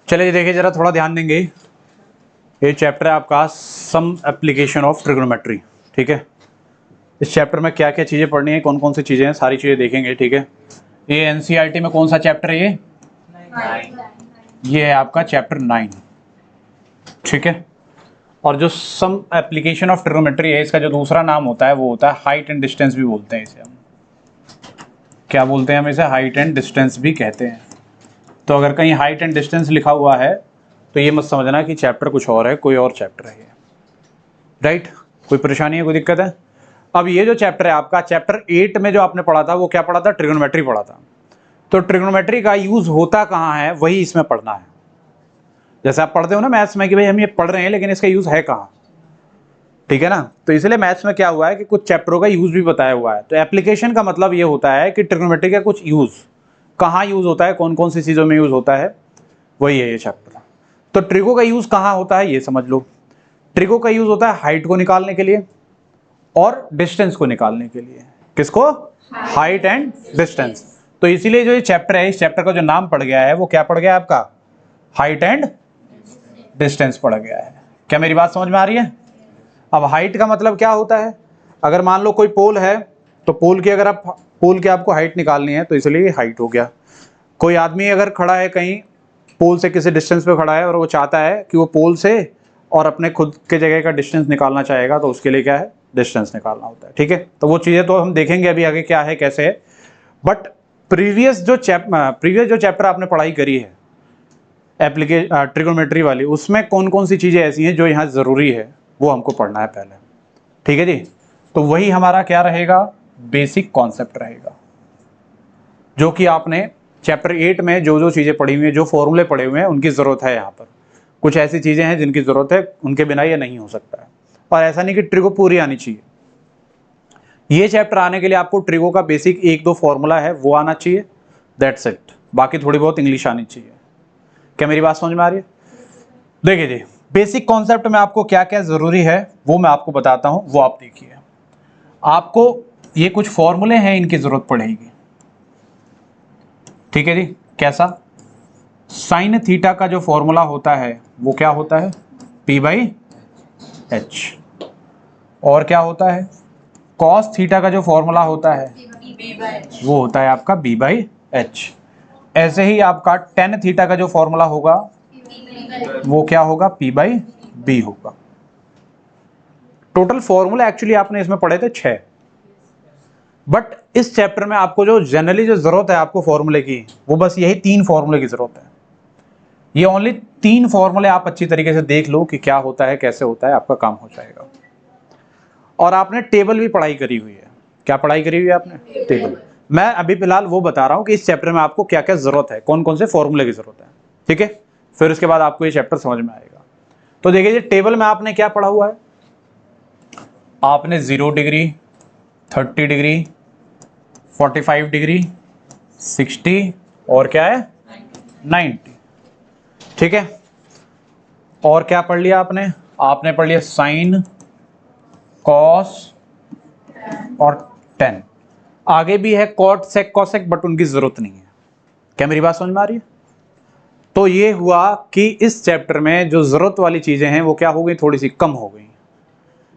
चलिए देखिए जरा, थोड़ा ध्यान देंगे। ये चैप्टर है आपका सम एप्लीकेशन ऑफ ट्रिग्नोमेट्री, ठीक है। इस चैप्टर में क्या क्या चीज़ें पढ़नी है, कौन कौन सी चीज़ें हैं, सारी चीज़ें देखेंगे, ठीक है। ये एनसीईआरटी में कौन सा चैप्टर है ये है आपका चैप्टर 9, ठीक है। और जो सम एप्लीकेशन ऑफ ट्रिग्नोमेट्री है, इसका जो दूसरा नाम होता है वो होता है हाइट एंड डिस्टेंस भी बोलते हैं इसे हम। क्या बोलते हैं हम इसे? हाइट एंड डिस्टेंस भी कहते हैं। तो अगर कहीं हाइट एंड डिस्टेंस लिखा हुआ है तो ये मत समझना कि चैप्टर कुछ और है, कोई और चैप्टर है ये, राइट। कोई परेशानी है, कोई दिक्कत है? अब ये जो चैप्टर है आपका, चैप्टर 8 में जो आपने पढ़ा था वो क्या पढ़ा था? ट्रिग्नोमेट्री पढ़ा था। तो ट्रिग्नोमेट्री का यूज होता कहाँ है, वही इसमें पढ़ना है। जैसे आप पढ़ते हो ना मैथ्स में कि भाई हम ये पढ़ रहे हैं लेकिन इसका यूज है कहाँ, ठीक है ना। तो इसलिए मैथ्स में क्या हुआ है कि कुछ चैप्टरों का यूज भी बताया हुआ है। तो एप्लीकेशन का मतलब ये होता है कि ट्रिग्नोमेट्री का कुछ यूज कहाँ यूज होता है, कौन कौन सी चीजों में यूज होता है, वही है ये चैप्टर। तो ट्रिगो का यूज कहाँ होता है ये समझ लो। ट्रिगो का यूज होता है हाइट को निकालने के लिए और डिस्टेंस को निकालने के लिए। किसको? Height and distance. तो इसीलिए जो ये चैप्टर है, इस चैप्टर का जो नाम पड़ गया है वो क्या पड़ गया है आपका? हाइट एंड डिस्टेंस पड़ गया है। क्या मेरी बात समझ में आ रही है? अब हाइट का मतलब क्या होता है? अगर मान लो कोई पोल है तो पोल की अगर आप पोल की आपको हाइट निकालनी है तो इसलिए हाइट हो गया। कोई आदमी अगर खड़ा है कहीं पोल से किसी डिस्टेंस पे खड़ा है और वो चाहता है कि वो पोल से और अपने खुद के जगह का डिस्टेंस निकालना चाहेगा तो उसके लिए क्या है? डिस्टेंस निकालना होता है, ठीक है। तो वो चीज़ें तो हम देखेंगे अभी आगे क्या है कैसे है। बट प्रीवियस जो चैप्टर आपने पढ़ाई करी है ट्रिग्नोमेट्री वाली, उसमें कौन कौन सी चीज़ें ऐसी हैं जो यहाँ ज़रूरी है वो हमको पढ़ना है पहले, ठीक है जी। तो वही हमारा क्या रहेगा? बेसिक कॉन्सेप्ट रहेगा, जो कि आपने चैप्टर 8 में जो जो चीज़ें पढ़ी हुई हैं, जो फॉर्मूले पढ़े हुए हैं, उनकी ज़रूरत है। यहाँ पर कुछ ऐसी चीज़ें हैं जिनकी ज़रूरत है, उनके बिना ये नहीं हो सकता है। और ऐसा नहीं कि ट्रिगो पूरी आनी चाहिए। ये चैप्टर आने के लिए आपको ट्रिगो का बेसिक 1-2 फॉर्मूला है वो आना चाहिए, दैट्स इट। बाकी थोड़ी बहुत इंग्लिश आनी चाहिए। क्या मेरी बात समझ में आ रही है? देखिए जी, बेसिक कॉन्सेप्ट में आपको क्या क्या ज़रूरी है वो मैं आपको बताता हूँ, वो आप देखिए। आपको ये कुछ फॉर्मूले हैं, इनकी ज़रूरत पड़ेगी, ठीक है जी। कैसा? साइन थीटा का जो फॉर्मूला होता है वो क्या होता है? P/H। और क्या होता है? कॉस थीटा का जो फॉर्मूला होता है वो होता है आपका B/H। ऐसे ही आपका टेन थीटा का जो फॉर्मूला होगा वो क्या होगा? P/B होगा। टोटल फॉर्मूला एक्चुअली आपने इसमें पढ़े थे 6, बट इस चैप्टर में आपको जो जनरली जो जरूरत है आपको फॉर्मूले की, वो बस यही 3 फॉर्मूले की जरूरत है। ये ओनली 3 फॉर्मूले आप अच्छी तरीके से देख लो कि क्या होता है कैसे होता है, आपका काम हो जाएगा। और आपने टेबल भी पढ़ाई करी हुई है। क्या पढ़ाई करी हुई है आपने? टेबल। मैं अभी फिलहाल वो बता रहा हूँ कि इस चैप्टर में आपको क्या क्या जरूरत है, कौन कौन से फॉर्मूले की जरूरत है, ठीक है। फिर उसके बाद आपको ये चैप्टर समझ में आएगा। तो देखिए टेबल में आपने क्या पढ़ा हुआ है? आपने 0 डिग्री, 30 डिग्री, 45 डिग्री, 60 और क्या है 90, ठीक है। और क्या पढ़ लिया आपने? आपने पढ़ लिया साइन, कॉस और टेन। आगे भी है कॉट, सेक, कॉसेक, बट उनकी जरूरत नहीं है। क्या मेरी बात समझ में आ रही है? तो ये हुआ कि इस चैप्टर में जो जरूरत वाली चीजें हैं वो क्या हो गई? थोड़ी सी कम हो गई,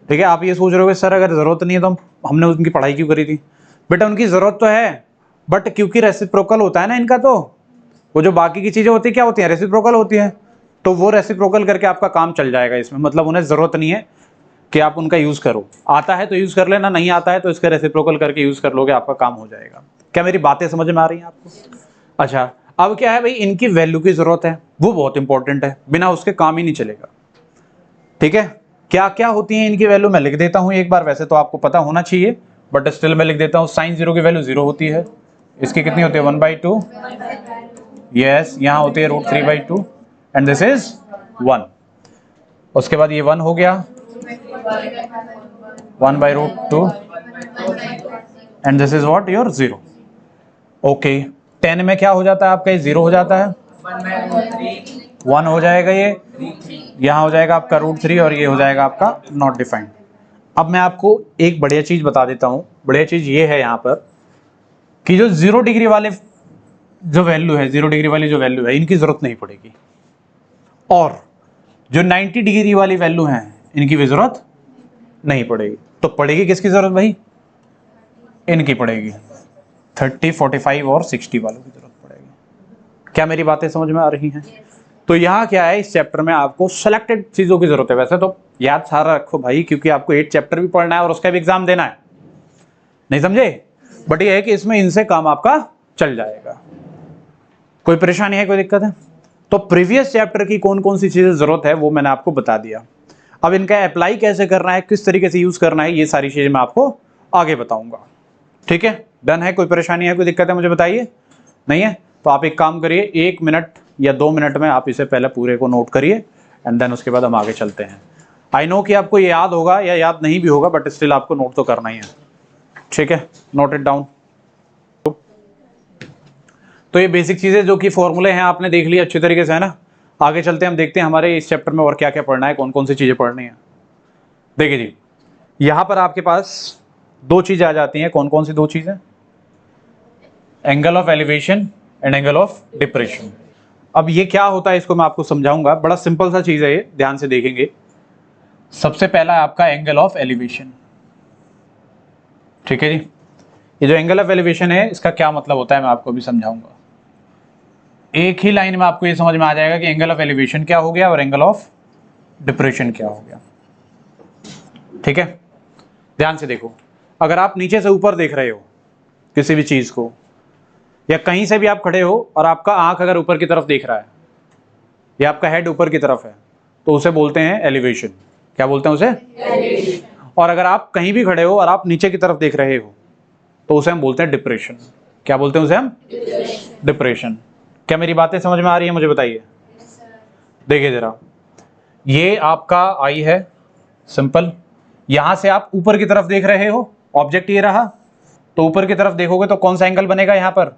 ठीक है। आप ये सोच रहे हो सर अगर जरूरत नहीं है तो हमने उनकी पढ़ाई क्यों करी थी? बेटा उनकी जरूरत तो है, बट क्योंकि रेसिप्रोकल होता है ना इनका, तो वो जो बाकी की चीजें होती है क्या होती हैं? रेसिप्रोकल होती हैं। तो वो रेसिप्रोकल करके आपका काम चल जाएगा इसमें। मतलब उन्हें जरूरत नहीं है कि आप उनका यूज करो। आता है तो यूज कर लेना, नहीं आता है तो इसका रेसिप्रोकल करके यूज कर लोगे, आपका काम हो जाएगा। क्या मेरी बातें समझ में आ रही हैं आपको? अच्छा, अब क्या है भाई, इनकी वैल्यू की जरूरत है, वो बहुत इंपॉर्टेंट है, बिना उसके काम ही नहीं चलेगा, ठीक है। क्या क्या होती है इनकी वैल्यू मैं लिख देता हूं एक बार, वैसे तो आपको पता होना चाहिए बट स्टिल मैं लिख देता हूं। साइन 0 की वैल्यू 0 होती है। इसकी कितनी होती है? 1/2। यस, यहां होती है √3/2 एंड दिस इज 1। उसके बाद ये 1 हो गया, 1/√2 and this is what? Your 0। Okay, 10 में क्या हो जाता है आपका? ये 0 हो जाता है, 1 हो जाएगा, ये यहाँ हो जाएगा आपका √3 और ये हो जाएगा आपका नॉट डिफाइंड। अब मैं आपको एक बढ़िया चीज बता देता हूँ। बढ़िया चीज ये है यहाँ पर कि जो 0 डिग्री वाले जो वैल्यू है 0 डिग्री वाली जो वैल्यू है इनकी जरूरत नहीं पड़ेगी, और जो 90 डिग्री वाली वैल्यू है इनकी भी जरूरत नहीं पड़ेगी। तो पड़ेगी किसकी जरूरत भाई? इनकी पड़ेगी, 30, 45 और 60 वालों की जरूरत पड़ेगी। क्या मेरी बातें समझ में आ रही हैं? तो यहाँ क्या है, इस चैप्टर में आपको सिलेक्टेड चीजों की जरूरत है। वैसे तो याद सारा रखो भाई, क्योंकि आपको 8 चैप्टर भी पढ़ना है और उसका भी एग्जाम देना है, नहीं समझे? बट ये है कि इसमें इनसे काम आपका चल जाएगा। कोई परेशानी है, कोई दिक्कत है? तो प्रीवियस चैप्टर की कौन कौन सी चीजें जरूरत है वो मैंने आपको बता दिया। अब इनका अप्लाई कैसे करना है, किस तरीके से यूज करना है, ये सारी चीजें मैं आपको आगे बताऊंगा। ठीक है, डन है? कोई परेशानी है, कोई दिक्कत है, मुझे बताइए। नहीं है तो आप एक काम करिए, 1 मिनट या 2 मिनट में आप इसे पहले पूरे को नोट करिए एंड देन उसके बाद हम आगे चलते हैं। आई नो कि आपको ये याद होगा या याद नहीं भी होगा, बट स्टिल आपको नोट तो करना ही है। ठीक है, नोट इट डाउन। तो ये बेसिक चीजें जो कि फॉर्मूले हैं आपने देख लिया अच्छी तरीके से, है ना? आगे चलते हैं, हम देखते हैं हमारे इस चैप्टर में और क्या क्या पढ़ना है, कौन कौन सी चीजें पढ़नी है। देखिए जी, यहां पर आपके पास 2 चीजें आ जाती हैं। कौन कौन सी 2 चीजें? Angle of elevation and angle of depression. अब ये क्या होता है इसको मैं आपको समझाऊंगा। बड़ा सिंपल सा चीज है ये, ध्यान से देखेंगे। सबसे पहला है आपका एंगल ऑफ एलिवेशन। ठीक है जी, ये जो एंगल ऑफ एलिवेशन है इसका क्या मतलब होता है मैं आपको भी समझाऊंगा। एक ही लाइन में आपको ये समझ में आ जाएगा कि एंगल ऑफ एलिवेशन क्या हो गया और एंगल ऑफ डिप्रेशन क्या हो गया। ठीक है, ध्यान से देखो। अगर आप नीचे से ऊपर देख रहे हो किसी भी चीज को, या कहीं से भी आप खड़े हो और आपका आंख अगर ऊपर की तरफ देख रहा है या आपका हेड ऊपर की तरफ है, तो उसे बोलते हैं एलिवेशन। क्या बोलते हैं उसे? एलिवेशन। और अगर आप कहीं भी खड़े हो और आप नीचे की तरफ देख रहे हो तो उसे हम बोलते हैं डिप्रेशन। क्या बोलते हैं उसे हम? डिप्रेशन। क्या मेरी बातें समझ में आ रही है, मुझे बताइए। देखिए जरा, ये आपका आई है, सिंपल। यहां से आप ऊपर की तरफ देख रहे हो, ऑब्जेक्ट ये रहा, तो ऊपर की तरफ देखोगे तो कौन सा एंगल बनेगा यहां पर?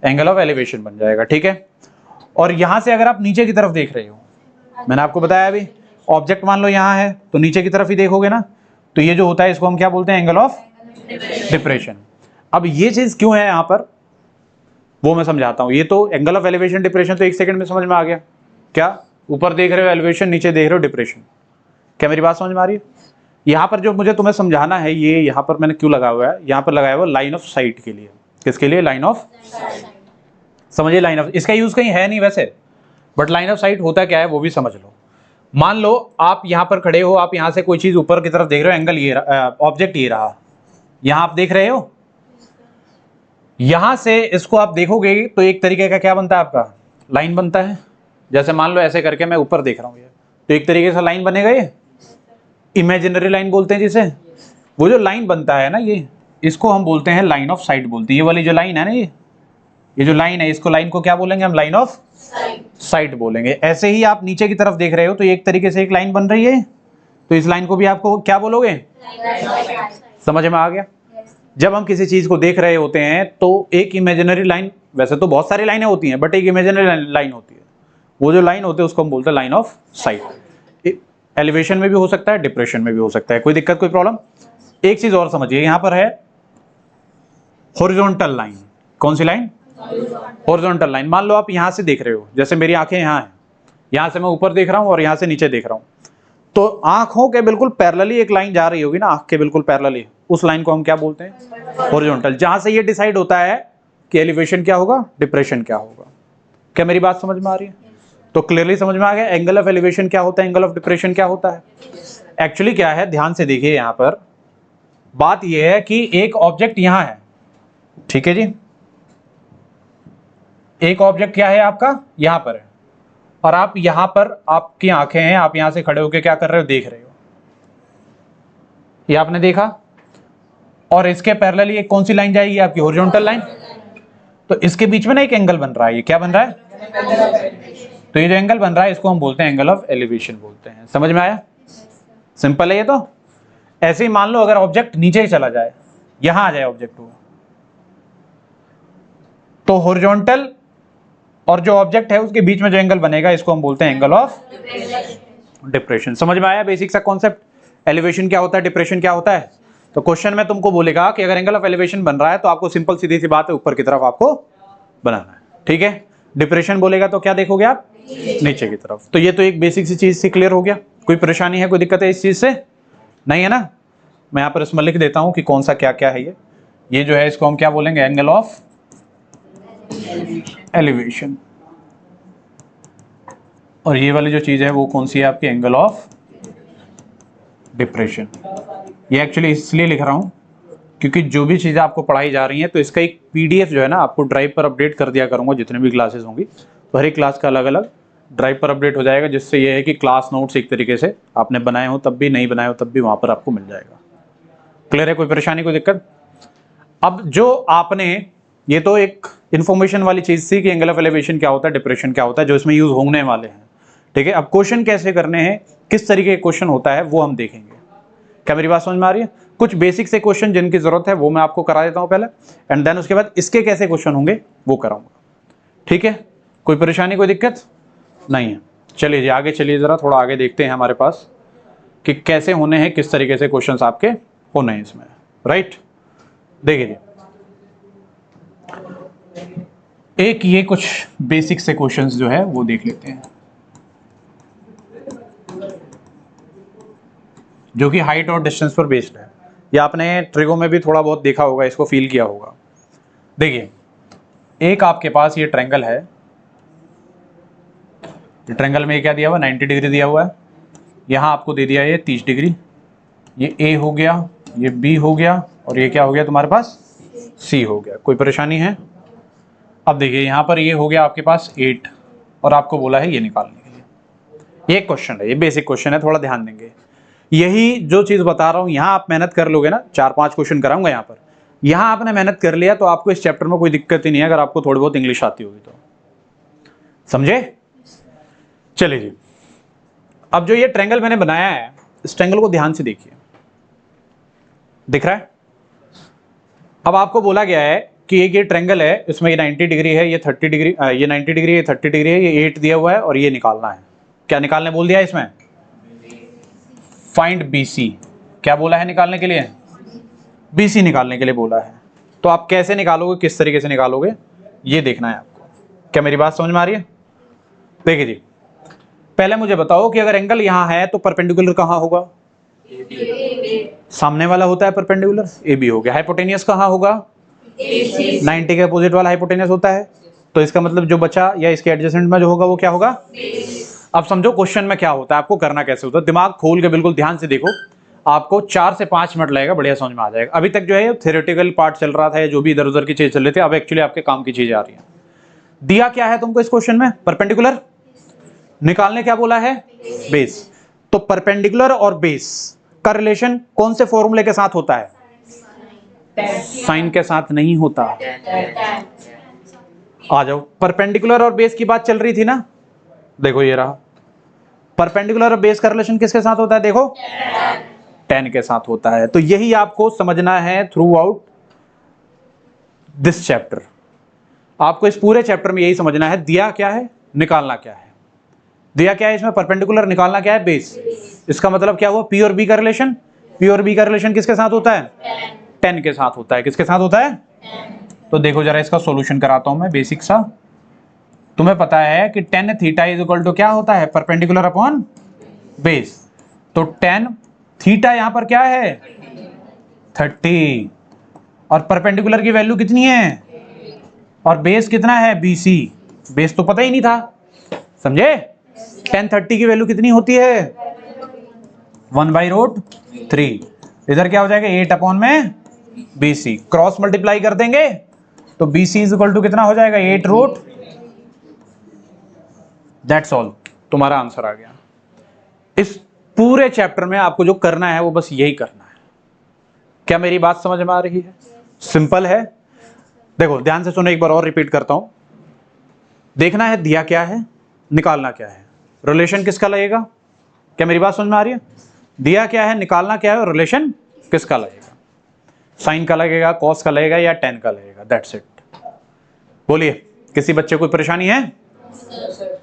एंगल ऑफ एलिवेशन बन जाएगा। ठीक है, और यहां से अगर आप नीचे की तरफ देख रहे हो, मैंने आपको बताया अभी, ऑब्जेक्ट मान लो यहां है तो नीचे की तरफ ही देखोगे ना, तो ये जो होता है इसको हम क्या बोलते हैं? Angle of depression. अब ये चीज क्यों है यहां पर वो मैं समझाता हूं। ये तो एंगल ऑफ एलिवेशन डिप्रेशन तो 1 सेकंड में समझ में आ गया। क्या? ऊपर देख रहे हो एलिवेशन, नीचे देख रहे हो डिप्रेशन। क्या मेरी बात समझ में आ रही है? यहां पर जो मुझे तुम्हें समझाना है, ये यहां पर मैंने क्यों लगाया हुआ है, यहां पर लगाया हुआ लाइन ऑफ साइट के लिए। किसके लिए? लाइन ऑफ, समझिए लाइन ऑफ, इसका यूज कहीं है नहीं वैसे, बट लाइन ऑफ साइट होता क्या है वो भी समझ लो। मान लो आप यहां पर खड़े हो, आप यहां से कोई चीज ऊपर की तरफ देख रहे हो, एंगल ये ऑब्जेक्ट ये रहा, यहां आप देख रहे हो, यहां से इसको आप देखोगे तो एक तरीके का क्या बनता है आपका? लाइन बनता है। जैसे मान लो ऐसे करके मैं ऊपर देख रहा हूं, ये तो एक तरीके से लाइन बनेगा। ये इमेजिनरी लाइन बोलते हैं जिसे, वो जो लाइन बनता है ना, ये इसको हम बोलते हैं लाइन ऑफ साइट बोलते हैं। ये वाली जो लाइन है ना, ये जो लाइन है, इसको लाइन को क्या बोलेंगे हम? लाइन ऑफ साइट बोलेंगे। ऐसे ही आप नीचे की तरफ देख रहे हो तो एक तरीके से एक लाइन बन रही है, तो इस लाइन को भी आपको क्या बोलोगे? समझ में आ गया? जब हम किसी चीज को देख रहे होते हैं तो एक इमेजिनरी लाइन, वैसे तो बहुत सारी लाइनें होती हैं बट एक इमेजिनरी लाइन होती है, वो जो लाइन होती है उसको हम बोलते हैं लाइन ऑफ साइट। एलिवेशन में भी हो सकता है, डिप्रेशन में भी हो सकता है। कोई दिक्कत, कोई प्रॉब्लम? एक चीज और समझिए, यहां पर है हॉरिजॉन्टल लाइन। कौन सी लाइन? Horizontal line. मान लो आप यहां से देख रहे हो, जैसे मेरी आंखें यहां हैं, यहां से मैं ऊपर देख रहा हूं और यहां से नीचे देख रहा हूं, तो आंखों के बिल्कुल पैरेलली एक लाइन जा रही होगी ना, आंख के बिल्कुल पैरेलली, उस लाइन को हम क्या बोलते हैं? हॉरिजॉन्टल। जहां से ये डिसाइड होता है कि एलिवेशन क्या होगा, डिप्रेशन क्या होगा। क्या मेरी बात समझ में आ रही है? तो क्लियरली समझ में आ गया एंगल ऑफ एलिवेशन क्या होता है, एंगल ऑफ डिप्रेशन क्या होता है। एक्चुअली क्या है, ध्यान से देखिए, यहां पर बात यह है कि एक ऑब्जेक्ट यहां है, ठीक है जी, एक ऑब्जेक्ट क्या है आपका? यहां पर है, और आप यहां पर, आपकी आंखें हैं, आप यहां से खड़े होकर क्या कर रहे हो? देख रहे हो। ये आपने देखा, और इसके पैरेलली एक कौन सी लाइन जाएगी आपकी? Horizontal line. तो इसके बीच में ना एक एंगल बन रहा है, ये क्या बन रहा है? तो ये जो एंगल बन रहा है इसको हम बोलते हैं एंगल ऑफ एलिवेशन बोलते हैं। समझ में आया? सिंपल है ये तो। ऐसे ही मान लो अगर ऑब्जेक्ट नीचे ही चला जाए, यहां आ जाए ऑब्जेक्ट हुआ, तो हॉरिजॉन्टल और जो ऑब्जेक्ट है उसके बीच में जो एंगल बनेगा इसको हम बोलते हैं एंगल ऑफ डिप्रेशन। समझ में आया बेसिक सा कॉन्सेप्ट? एलिवेशन क्या होता है, डिप्रेशन क्या होता है? तो क्वेश्चन में तुमको बोलेगा कि अगर एंगल ऑफ एलिवेशन बन रहा है तो आपको सिंपल सीधी सी बात है ऊपर की तरफ आपको बनाना है, ठीक है। डिप्रेशन बोलेगा तो क्या देखोगे आप, नीचे की तरफ। तो ये तो एक बेसिक सी चीज से क्लियर हो गया। कोई परेशानी है, कोई दिक्कत है इस चीज से? नहीं है ना। मैं यहाँ पर इसमें लिख देता हूँ कि कौन सा क्या क्या है। ये जो है इसको हम क्या बोलेंगे, एंगल ऑफ एलिवेशन। और ये वाली जो चीज है वो कौन सी है आपकी, एंगल ऑफ डिप्रेशन। ये एक्चुअली इसलिए लिख रहा हूं क्योंकि जो भी चीजें आपको पढ़ाई जा रही हैं तो इसका एक पीडीएफ जो है ना आपको ड्राइव पर अपडेट कर दिया करूंगा जितने भी क्लासेस होंगी। तो हर एक क्लास का अलग अलग ड्राइव पर अपडेट हो जाएगा, जिससे ये है कि क्लास नोट्स एक तरीके से आपने बनाए हो तब भी, नहीं बनाए हो तब भी वहां पर आपको मिल जाएगा। क्लियर है, कोई परेशानी कोई दिक्कत? अब जो आपने, ये तो एक इन्फॉर्मेशन वाली चीज थी कि एंगल ऑफ एलिवेशन क्या होता है, डिप्रेशन क्या होता है, जो इसमें यूज होने वाले हैं, ठीक है। अब क्वेश्चन कैसे करने हैं, किस तरीके का क्वेश्चन होता है वो हम देखेंगे। क्या मेरी बात समझ में आ रही है? कुछ बेसिक से क्वेश्चन जिनकी जरूरत है वो मैं आपको करा देता हूं पहले, एंड देन उसके बाद इसके कैसे क्वेश्चन होंगे वो कराऊंगा, ठीक है। कोई परेशानी कोई दिक्कत नहीं है। चलिए जी आगे चलिए, जरा थोड़ा आगे देखते हैं हमारे पास कि कैसे होने हैं, किस तरीके से क्वेश्चंस आपके होने हैं इसमें, राइट। देखिए जी, एक ये कुछ बेसिक से क्वेश्चंस जो है वो देख लेते हैं, जो कि हाइट और डिस्टेंस पर बेस्ड है। या आपने ट्रिगो में भी थोड़ा बहुत देखा होगा, इसको फील किया होगा। देखिए, एक आपके पास ये ट्रायंगल है, ट्रायंगल में क्या दिया हुआ, 90 डिग्री दिया हुआ है। यहाँ आपको दे दिया ये 30 डिग्री। ये ए हो गया, ये बी हो गया, और ये क्या हो गया तुम्हारे पास, सी हो गया। कोई परेशानी है? अब देखिए यहाँ पर ये हो गया आपके पास 8, और आपको बोला है ये निकालने के लिए। ये क्वेश्चन है, ये बेसिक क्वेश्चन है, थोड़ा ध्यान देंगे। यही जो चीज बता रहा हूं यहाँ आप मेहनत कर लोगे ना, 4-5 क्वेश्चन कराऊंगा यहाँ पर, यहाँ आपने मेहनत कर लिया तो आपको इस चैप्टर में कोई दिक्कत ही नहीं है, अगर आपको थोड़ी बहुत इंग्लिश आती होगी तो। समझे? चलिए जी, अब जो ये ट्रायंगल मैंने बनाया है, इस ट्रायंगल को ध्यान से देखिए, दिख रहा है? अब आपको बोला गया है कि एक ये ट्रायंगल है, इसमें ये 90 डिग्री है, ये 30 डिग्री, ये 90 डिग्री, ये 30 डिग्री है, ये 8 दिया हुआ है, और ये निकालना है। क्या निकालने बोल दिया है इसमें? Find BC। क्या बोला है निकालने के लिए? BC निकालने के लिए बोला है। तो आप कैसे निकालोगे, किस तरीके से निकालोगे, ये देखना है आपको। क्या मेरी बात समझ में आ रही है? देखिए जी, पहले मुझे बताओ कि अगर एंगल यहां है तो परपेंडिकुलर कहां होगा? सामने वाला होता है परपेंडिकुलर, AB हो गया। हाइपोटेनियस कहां होगा? 90 के अपोजिट वाला हाइपोटेनियस होता है। तो इसका मतलब जो बचा या इसके एडजेसेंट में जो होगा वो क्या होगा? अब समझो क्वेश्चन में क्या होता है, आपको करना कैसे होता है। दिमाग खोल के बिल्कुल ध्यान से देखो, आपको 4 से 5 मिनट लगेगा, बढ़िया समझ में आ जाएगा। अभी तक जो है थ्योरेटिकल पार्ट चल रहा था, या जो भी इधर उधर की चीज चल रही थी, अब एक्चुअली आपके काम की चीजें आ रही है। दिया क्या है तुमको इस क्वेश्चन में? परपेंडिकुलर। निकालने क्या बोला है? बेस। तो परपेंडिकुलर और बेस का रिलेशन कौन से फॉर्मूले के साथ होता है? साइन के साथ नहीं होता। आ जाओ, परपेंडिकुलर और बेस की बात चल रही थी ना, देखो ये रहा। परपेंडिकुलर और बेस का रिलेशन किसके साथ होता है? देखो, tan के साथ होता है। तो यही आपको समझना है थ्रू आउट दिस चैप्टर। आपको इस पूरे चैप्टर में यही समझना है, दिया क्या है, निकालना क्या है। दिया क्या है इसमें? परपेंडिकुलर। निकालना क्या है? बेस। इसका मतलब क्या हुआ? P और B का रिलेशन। P और B का रिलेशन किसके साथ होता है? tan के साथ होता है। किसके साथ होता है? तो देखो जरा इसका सॉल्यूशन कराता हूं मैं, बेसिक सा। तुम्हें पता है कि tan theta is equal to क्या होता है? Perpendicular upon base. तो tan थीटा यहां पर क्या है? 30, और परपेंडिकुलर की वैल्यू कितनी है? और बेस कितना है? BC। बेस तो पता ही नहीं था, समझे? tan 30 की वैल्यू कितनी होती है? 1/√3। इधर क्या हो जाएगा? 8 अपॉन में BC। क्रॉस मल्टीप्लाई कर देंगे तो BC इज इक्वल टू कितना हो जाएगा? 8√। दैट्स ऑल, तुम्हारा आंसर आ गया। इस पूरे चैप्टर में आपको जो करना है वो बस यही करना है। क्या मेरी बात समझ में आ रही है? सिंपल है। देखो ध्यान से सुनो, एक बार और रिपीट करता हूं। देखना है दिया क्या है, निकालना क्या है, रिलेशन किसका लगेगा। क्या मेरी बात समझ में आ रही है? दिया क्या है, निकालना क्या है, और रिलेशन किसका लगेगा। साइन का लगेगा, कॉस का लगेगा, या tan का लगेगा। That's it. बोलिए, किसी बच्चे को परेशानी है?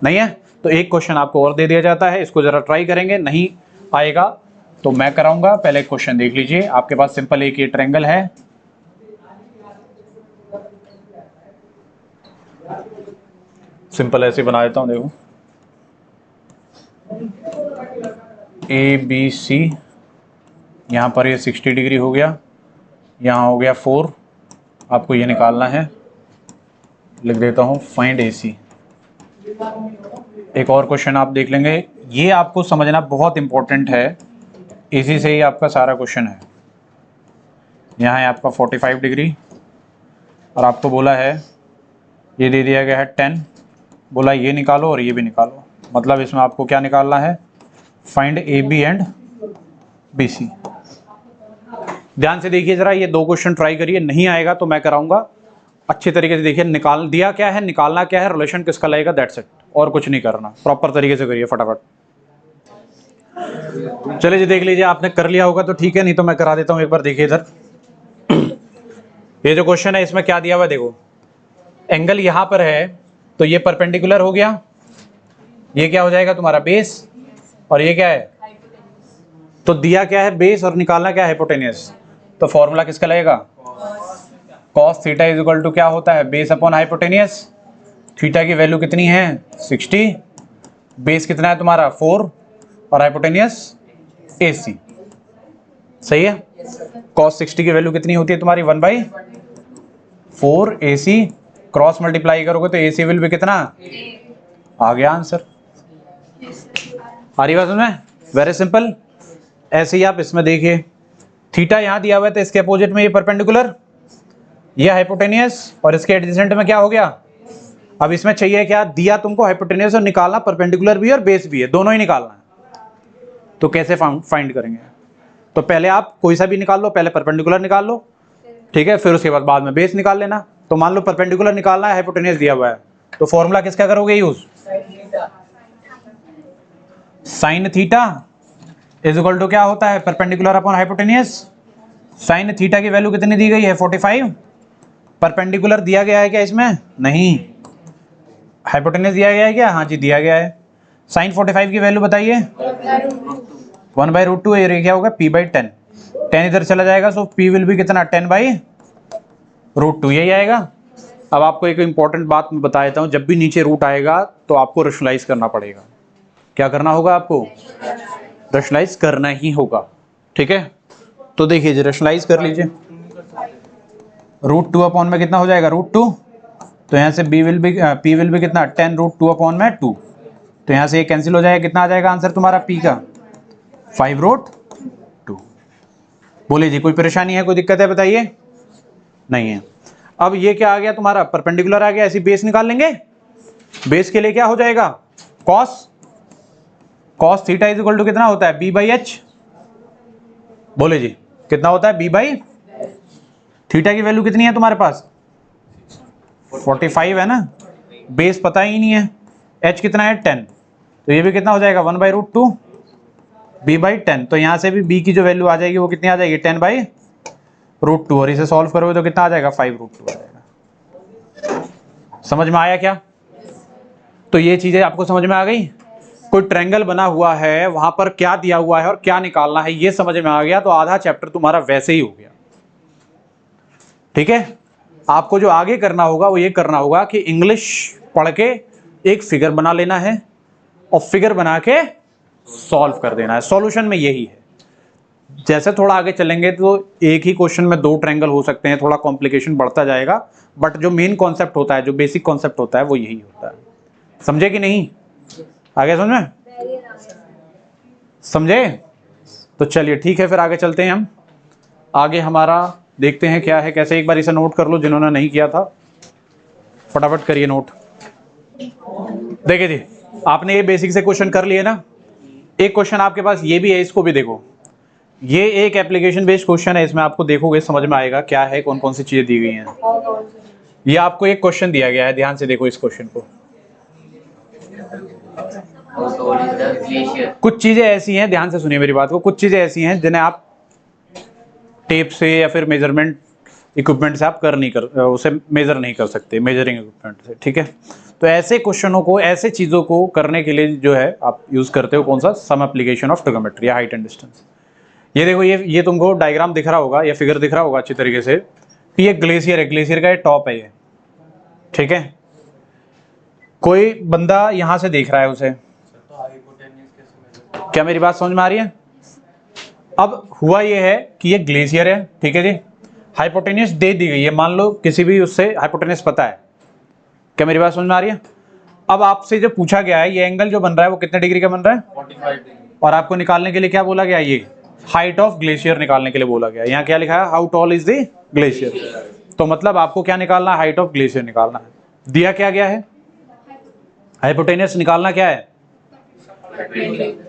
नहीं है? तो एक क्वेश्चन आपको और दे दिया जाता है, इसको जरा ट्राई करेंगे, नहीं आएगा तो मैं कराऊंगा, पहले क्वेश्चन देख लीजिए। आपके पास सिंपल एक ये ट्रायंगल है, सिंपल ऐसे बना देता हूं, देखो ए बी सी, यहाँ पर ये 60 डिग्री हो गया, यहाँ हो गया 4, आपको ये निकालना है, लिख देता हूँ फाइंड ए सी। एक और क्वेश्चन आप देख लेंगे, ये आपको समझना बहुत इंपॉर्टेंट है, इसी से ही आपका सारा क्वेश्चन है। यहाँ है आपका 45 डिग्री और आपको बोला है, ये दे दिया गया है 10, बोला ये निकालो और ये भी निकालो, मतलब इसमें आपको क्या निकालना है, find A B and B C. ध्यान से देखिए जरा, ये दो क्वेश्चन ट्राई करिए, नहीं आएगा तो मैं कराऊंगा, अच्छे तरीके से देखिए। निकाल दिया क्या है, निकालना क्या है, रिलेशन किसका लगेगा, दैट्स इट, और कुछ नहीं करना, प्रॉपर तरीके से करिए फटाफट। चलिए जी देख लीजिए, आपने कर लिया होगा तो ठीक है, नहीं तो मैं करा देता हूं एक बार। देखिए इधर ये जो क्वेश्चन है इसमें क्या दिया हुआ है, देखो एंगल यहां पर है तो ये परपेंडिकुलर हो गया, ये क्या हो जाएगा तुम्हारा बेस, और ये क्या है, तो दिया क्या है बेस और निकालना क्या है हाइपोटेनियस, तो फॉर्मूला किसका लगेगा, cos theta is equal to क्या होता है, बेस अपॉन हाइपोटेनियस। थीटा की वैल्यू कितनी है 60, बेस कितना है तुम्हारा 4 और हाइपोटेनियस AC, सही है। cos 60 की वैल्यू कितनी होती है तुम्हारी 1/4 AC, क्रॉस मल्टीप्लाई करोगे तो AC विल भी कितना, आ गया आंसर। आ रही बात समझ, वेरी सिंपल। ऐसे ही आप इसमें देखिए, थीटा यहां दिया हुआ है तो इसके अपोजिट में ये परपेंडिकुलर, ये हाइपोटेनियस, और इसके एडजेसेंट में क्या हो गया। अब इसमें चाहिए क्या, दिया तुमको हाइपोटेनियस और निकालना परपेंडिकुलर भी और बेस भी है, दोनों ही निकालना है। तो कैसे फाइंड करेंगे, तो पहले आप कोई सा भी निकाल लो, पहले परपेंडिकुलर निकाल लो, ठीक है, फिर उसके बाद में बेस निकाल लेना। तो मान लो परपेंडिकुलर निकालना है, हाइपोटेनियस दिया हुआ है, तो फॉर्मूला किसका करोगे use, sine theta is equal to क्या होता है, perpendicular upon hypotenuse. Sine theta की वैल्यू कितनी दी गई है 45, परपेंडिकुलर दिया गया है क्या इसमें, नहीं, हाइपोटेनियस दिया गया है क्या, हाँ जी दिया गया है। साइन 45 की वैल्यू बताइए 1/√2, ये क्या होगा p/10, 10 इधर चला जाएगा, सो p विल भी कितना 10/√2, यही आएगा। अब आपको एक इंपॉर्टेंट बात मैं बता देता हूँ, जब भी नीचे रूट आएगा तो आपको रेशनलाइज करना पड़ेगा। क्या करना होगा आपको, रेशनलाइज करना ही होगा, ठीक है। तो देखिए जी रेशनलाइज कर लीजिए, √2 अपॉन में कितना हो जाएगा √2, तो यहाँ से p विल भी कितना 10√2 अपॉन में 2, तो यहाँ से ये कैंसिल हो जाएगा, कितना आ जाएगा आंसर तुम्हारा p का 5√2। बोले जी कोई परेशानी है, कोई दिक्कत है बताइए, नहीं है। अब ये क्या आ गया तुम्हारा, परपेंडिकुलर आ गया, ऐसी बेस निकाल लेंगे। बेस के लिए क्या हो जाएगा, cos theta is equal to कितना होता है b/h, बोले जी कितना होता है b/, थीटा की वैल्यू कितनी है तुम्हारे पास 45 है ना, बेस पता ही नहीं है, h कितना है 10, तो ये भी कितना हो जाएगा 1/√2 b/10, तो यहाँ से भी b की जो वैल्यू आ जाएगी वो कितनी आ जाएगी 10/√2, और इसे सॉल्व करोगे तो कितना आ जाएगा 5√2 आ जाएगा। समझ में आया क्या, तो ये चीजें आपको समझ में आ गई। कोई ट्रायंगल बना हुआ है, वहां पर क्या दिया हुआ है और क्या निकालना है, ये समझ में आ गया तो आधा चैप्टर तुम्हारा वैसे ही हो गया, ठीक है। आपको जो आगे करना होगा वो ये करना होगा कि इंग्लिश पढ़ के एक फिगर बना लेना है और फिगर बना के सॉल्व कर देना है। सॉल्यूशन में यही है, जैसे थोड़ा आगे चलेंगे तो एक ही क्वेश्चन में 2 ट्रायंगल हो सकते हैं, थोड़ा कॉम्प्लिकेशन बढ़ता जाएगा, बट जो मेन कॉन्सेप्ट होता है, जो बेसिक कॉन्सेप्ट होता है वो यही होता है। समझे कि नहीं, आगे समझ में, समझे, तो चलिए ठीक है, फिर आगे चलते हैं हम। आगे हमारा देखते हैं क्या है कैसे, एक बार इसे नोट कर लो जिन्होंने नहीं किया था, फटाफट करिए नोट। देखिए जी आपने ये बेसिक से क्वेश्चन कर लिए ना, एक क्वेश्चन आपके पास ये भी है, इसको भी देखो, ये एक एप्लीकेशन बेस्ड क्वेश्चन है, इसमें आपको देखोगे समझ में आएगा क्या है, कौन कौन सी चीजें दी गई हैं। ये आपको एक क्वेश्चन दिया गया है, ध्यान से देखो इस क्वेश्चन को। कुछ चीजें ऐसी हैं, ध्यान से सुनिए मेरी बात को, कुछ चीजें ऐसी हैं जिन्हें आप टेप से या फिर मेजरमेंट इक्विपमेंट से आप उसे मेजर नहीं कर सकते, मेजरिंग इक्विपमेंट से, ठीक है। तो ऐसे क्वेश्चनों को, ऐसे चीजों को करने के लिए जो है आप यूज करते हो कौन सा, सम एप्लीकेशन ऑफ ट्रिगोनोमेट्री या हाइट एंड डिस्टेंस। ये देखो, ये तुमको डायग्राम दिख रहा होगा, ये फिगर दिख रहा होगा अच्छी तरीके से कि ये ग्लेशियर है, ग्लेशियर का ये टॉप है ये, ठीक है। कोई बंदा यहां से देख रहा है उसे, क्या मेरी बात समझ में आ रही है? अब हुआ ये है कि ये ग्लेशियर है, ठीक है जी, हाइपोटेन्यूस दे दी गई है, मान लो किसी भी उससे हाइपोटेन्यूस पता है, क्या मेरी बात समझ में आ रही है? अब आपसे जो पूछा गया है ये एंगल जो बन रहा है वो कितने डिग्री का बन रहा है? 45 डिग्री। और आपको निकालने के लिए क्या बोला गया? ये हाइट ऑफ ग्लेशियर निकालने के लिए बोला गया। यहाँ क्या लिखा है? How tall is the glacier. तो मतलब आपको क्या निकालना है? हाइट ऑफ ग्लेशियर निकालना है। दिया क्या गया है? हाइपोटेन्यूस निकालना क्या है?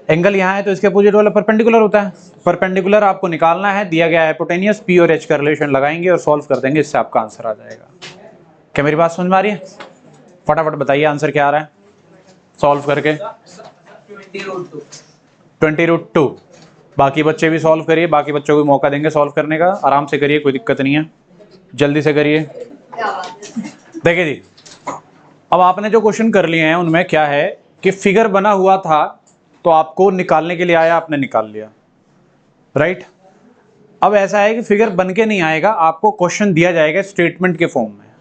एंगल यहाँ है तो इसके अपोजिट वाला परपेंडिकुलर होता है, परपेंडिकुलर आपको निकालना है। दिया गया है हाइपोटेन्यूस, पी और एच का रिलेशन लगाएंगे और सॉल्व कर देंगे, इससे आपका आंसर आ जाएगा। क्या मेरी बात समझ में आ रही है? फटाफट बताइए आंसर क्या आ रहा है सॉल्व करके। 20√2। बाकी बच्चे भी सॉल्व करिए, बाकी बच्चों को मौका देंगे सॉल्व करने का। आराम से करिए, कोई दिक्कत नहीं है, जल्दी से करिए। देखिए जी, अब आपने जो क्वेश्चन कर लिए हैं उनमें क्या है कि फिगर बना हुआ था तो आपको निकालने के लिए आया, आपने निकाल लिया, राइट। अब ऐसा है कि फिगर बन के नहीं आएगा, आपको क्वेश्चन दिया जाएगा स्टेटमेंट के फॉर्म में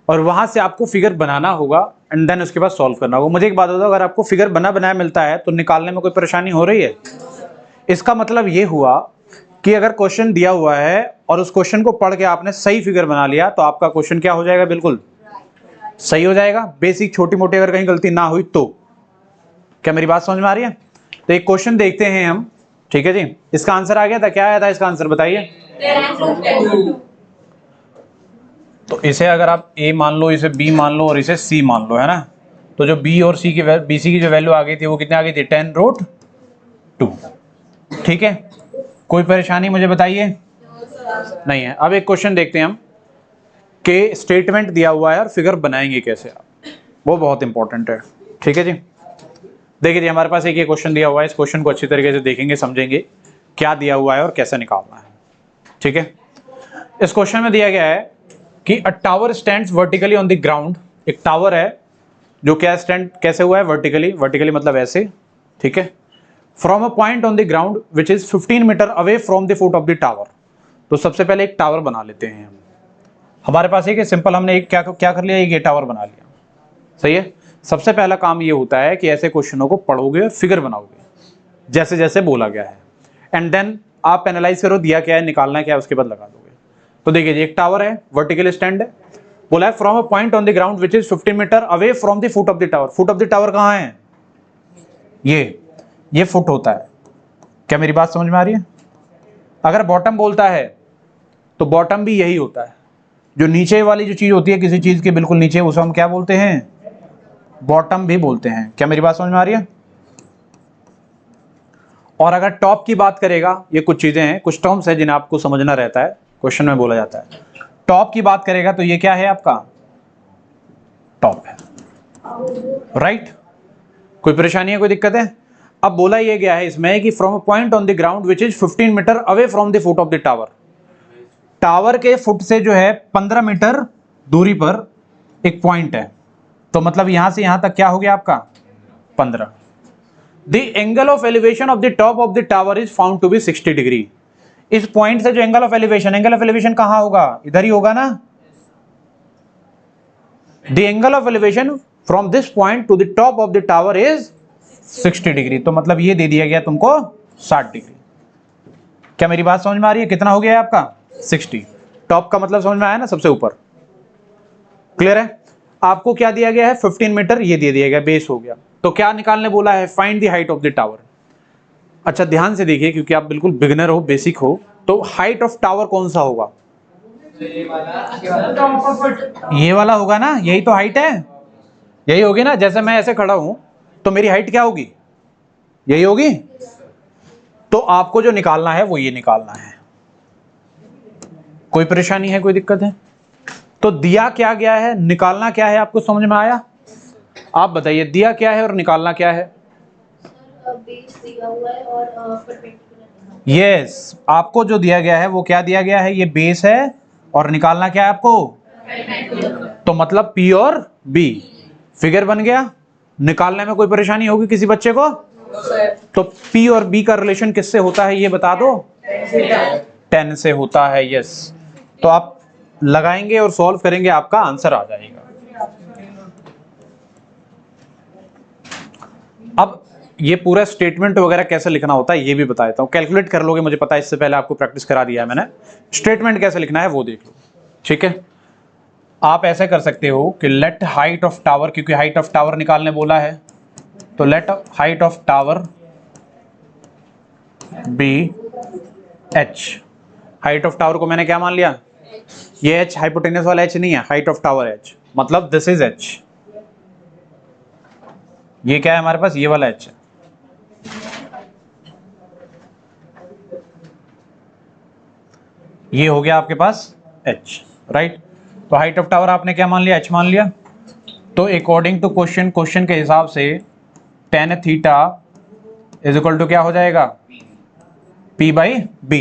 और वहां से आपको फिगर बनाना होगा एंड देन उसके बाद सॉल्व करना होगा। मुझे एक बात बताओ, अगर आपको फिगर बना बनाया मिलता है तो निकालने में कोई परेशानी हो रही है? इसका मतलब ये हुआ कि अगर क्वेश्चन दिया हुआ है और उस क्वेश्चन को पढ़ के आपने सही फिगर बना लिया तो आपका क्वेश्चन क्या हो जाएगा? बिल्कुल सही हो जाएगा। बेसिक छोटी मोटी अगर कहीं गलती ना हुई तो। क्या मेरी बात समझ में आ रही है? तो एक क्वेश्चन देखते हैं हम, ठीक है जी। इसका आंसर आ गया था, क्या आया था इसका आंसर बताइए? तो इसे अगर आप ए मान लो, इसे बी मान लो और इसे सी मान लो, है ना, तो जो बी और सी की बीसी की जो वैल्यू आ गई थी वो कितने आ गई थी? 10√2। ठीक है, कोई परेशानी मुझे बताइए? नहीं है। अब एक क्वेश्चन देखते हैं हम कि स्टेटमेंट दिया हुआ है और फिगर बनाएंगे कैसे आप, वो बहुत इंपॉर्टेंट है। ठीक है जी, देखिए जी, हमारे पास एक ये क्वेश्चन दिया हुआ है। इस क्वेश्चन को अच्छी तरीके से देखेंगे, समझेंगे क्या दिया हुआ है और कैसे निकालना है। ठीक है, इस क्वेश्चन में दिया गया है कि अ tower stands vertically on the ground. एक टावर है जो क्या स्टैंड कैसे हुआ है? वर्टिकली। वर्टिकली मतलब ऐसे, ठीक है। From a point on the ground which is 15 metre away from the foot of the tower. तो सबसे पहले एक टावर बना लेते हैं हम। हमारे पास एक सिंपल, हमने एक क्या कर लिया? एक ये टावर बना लिया, सही है। सबसे पहला काम ये होता है कि ऐसे क्वेश्चनों को पढ़ोगे और फिगर बनाओगे जैसे जैसे बोला गया है, एंड देन आप एनालाइज करो दिया क्या है, निकालना क्या है, उसके बाद लगा दोगे। तो देखिए, एक टावर है, वर्टिकल स्टैंड है, बोला है from a point on the ground which is 15 metre away from the foot of the tower. Foot of the tower कहाँ है? ये फुट होता है। क्या मेरी बात समझ में आ रही है? अगर बॉटम बोलता है तो बॉटम भी यही होता है, जो नीचे वाली जो चीज होती है किसी चीज के बिल्कुल नीचे, उसे हम क्या बोलते हैं? बॉटम भी बोलते हैं। क्या मेरी बात समझ में आ रही है? और अगर टॉप की बात करेगा, ये कुछ चीजें हैं, कुछ टर्म्स है जिन्हें आपको समझना रहता है, क्वेश्चन में बोला जाता है। टॉप की बात करेगा तो ये क्या है? आपका टॉप है, राइट। कोई परेशानी है, कोई दिक्कत है? अब बोला ये गया है इसमें कि from a point on the ground which is 15 metre away from the foot of the tower. Tower के फुट से जो है 15 मीटर दूरी पर एक पॉइंट है, तो मतलब यहां से यहां तक क्या हो गया आपका? 15। The angle of elevation of the top of the tower is found to be 60 degree. इस पॉइंट से जो एंगल ऑफ एलिवेशन कहां होगा? इधर ही होगा ना। The angle of elevation from this point two the top of the tower is 60 degree. तो मतलब ये दे दिया गया तुमको 60 डिग्री। क्या मेरी बात समझ में आ रही है? कितना हो गया आपका? 60। टॉप का मतलब समझ में आया ना, सबसे ऊपर। क्लियर है? आपको क्या दिया गया है? 15 मीटर, ये दे दिया गया, बेस हो गया। तो क्या निकालने बोला है? Find the height of the tower. अच्छा, ध्यान से देखिए क्योंकि आप बिल्कुल बिगिनर हो, बेसिक हो, तो हाइट ऑफ टावर कौन सा होगा? ये वाला होगा ना, यही तो हाइट है, यही होगी ना। जैसे मैं ऐसे खड़ा हूं तो मेरी हाइट क्या होगी? यही होगी। तो आपको जो निकालना है वो ये निकालना है। कोई परेशानी है, कोई दिक्कत है? तो दिया क्या गया है, निकालना क्या है, आपको समझ में आया? आप बताइए, दिया क्या है और निकालना क्या है? बेस दिया हुआ है और परपेंडिकुलर। यस, आपको जो दिया गया है वो क्या दिया गया है? ये बेस है और निकालना क्या है आपको? तो मतलब P और B। फिगर बन गया। निकालने में कोई परेशानी होगी किसी बच्चे को? तो P और B का रिलेशन किससे होता है ये बता दो। 10 से होता है, यस। तो आप लगाएंगे और सॉल्व करेंगे, आपका आंसर आ जाएगा। अब ये पूरा स्टेटमेंट वगैरह कैसे लिखना होता है ये भी बता देता हूं। कैलकुलेट कर लोगे, मुझे पता है, इससे पहले आपको प्रैक्टिस करा दिया है मैंने। स्टेटमेंट कैसे लिखना है वो देख लो, ठीक है। आप ऐसे कर सकते हो कि लेट हाइट ऑफ टावर, क्योंकि हाइट ऑफ टावर निकालने बोला है, तो let height of tower be h। Height of tower को मैंने क्या मान लिया, ये h हाइपोटेनस वाला h नहीं है, हाइट ऑफ टावर h, मतलब दिस इज h। ये क्या है हमारे पास, ये वाला h है। ये हो गया आपके पास h, राइट। तो हाइट ऑफ टावर आपने क्या मान लिया, h मान लिया। तो अकॉर्डिंग टू क्वेश्चन के हिसाब से tan theta is equal to क्या हो जाएगा, p बाई b,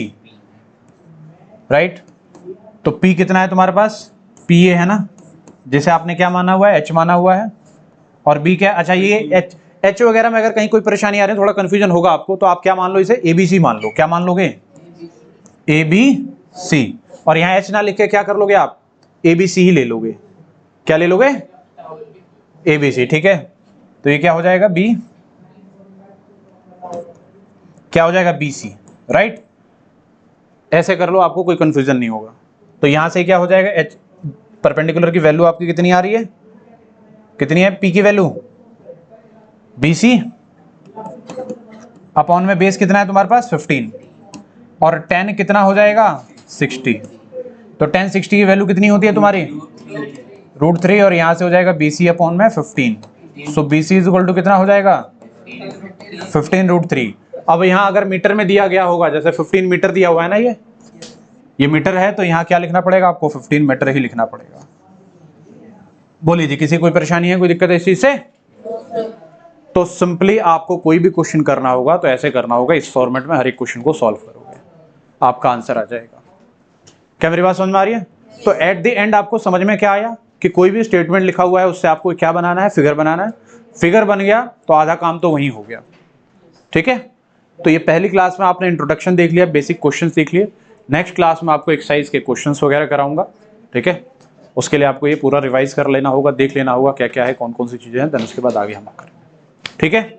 राइट। तो p कितना है तुम्हारे पास, p ये है ना, जिसे आपने क्या माना हुआ है, h माना हुआ है। और b क्या, अच्छा ये h वगैरह में अगर कहीं कोई परेशानी आ रही है, थोड़ा कंफ्यूजन होगा आपको, तो आप क्या मान लो, इसे abc मान लो। क्या मान लोगे, abc। और यहाँ h ना लिख के क्या कर लोगे आप, abc ही ले लोगे। क्या ले लोगे, abc, ठीक है। तो ये क्या हो जाएगा, b, क्या हो जाएगा, bc, राइट। ऐसे कर लो, आपको कोई कंफ्यूजन नहीं होगा। तो यहां से क्या हो जाएगा, h परपेंडिकुलर की वैल्यू आपकी कितनी आ रही है, कितनी है p की वैल्यू, bc अपॉन में बेस कितना है तुम्हारे पास 15, और 10 कितना हो जाएगा 60। तो 10 60 की वैल्यू कितनी होती है तुम्हारी, √3, और यहां से हो जाएगा bc अपॉन में 15। सो bc इज इक्वल टू कितना हो जाएगा 15 √3। अब यहाँ अगर मीटर में दिया गया होगा, जैसे 15 मीटर दिया हुआ है ना, ये मीटर है, तो यहाँ क्या लिखना पड़ेगा आपको, 15 मीटर ही लिखना पड़ेगा। बोलिए जी, किसी कोई परेशानी है, कोई दिक्कत है इस चीज से। तो सिंपली आपको कोई भी क्वेश्चन करना होगा तो ऐसे करना होगा, इस फॉर्मेट में हर एक क्वेश्चन को सॉल्व करोगे, आपका आंसर आ जाएगा। क्या मेरी बात समझ में आ रही है। तो एट द एंड आपको समझ में क्या आया कि कोई भी स्टेटमेंट लिखा हुआ है उससे आपको क्या बनाना है, फिगर बनाना है। फिगर बन गया तो आधा काम तो वहीं हो गया, ठीक है। तो ये पहली क्लास में आपने इंट्रोडक्शन देख लिया, बेसिक क्वेश्चंस देख लिए। नेक्स्ट क्लास में आपको एक्सरसाइज के क्वेश्चंस वगैरह कराऊंगा, ठीक है। उसके लिए आपको ये पूरा रिवाइज कर लेना होगा, देख लेना होगा क्या क्या है, कौन कौन सी चीजें हैं, देन उसके बाद आगे हम करेंगे, ठीक है।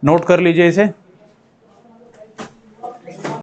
नोट कर लीजिए इसे।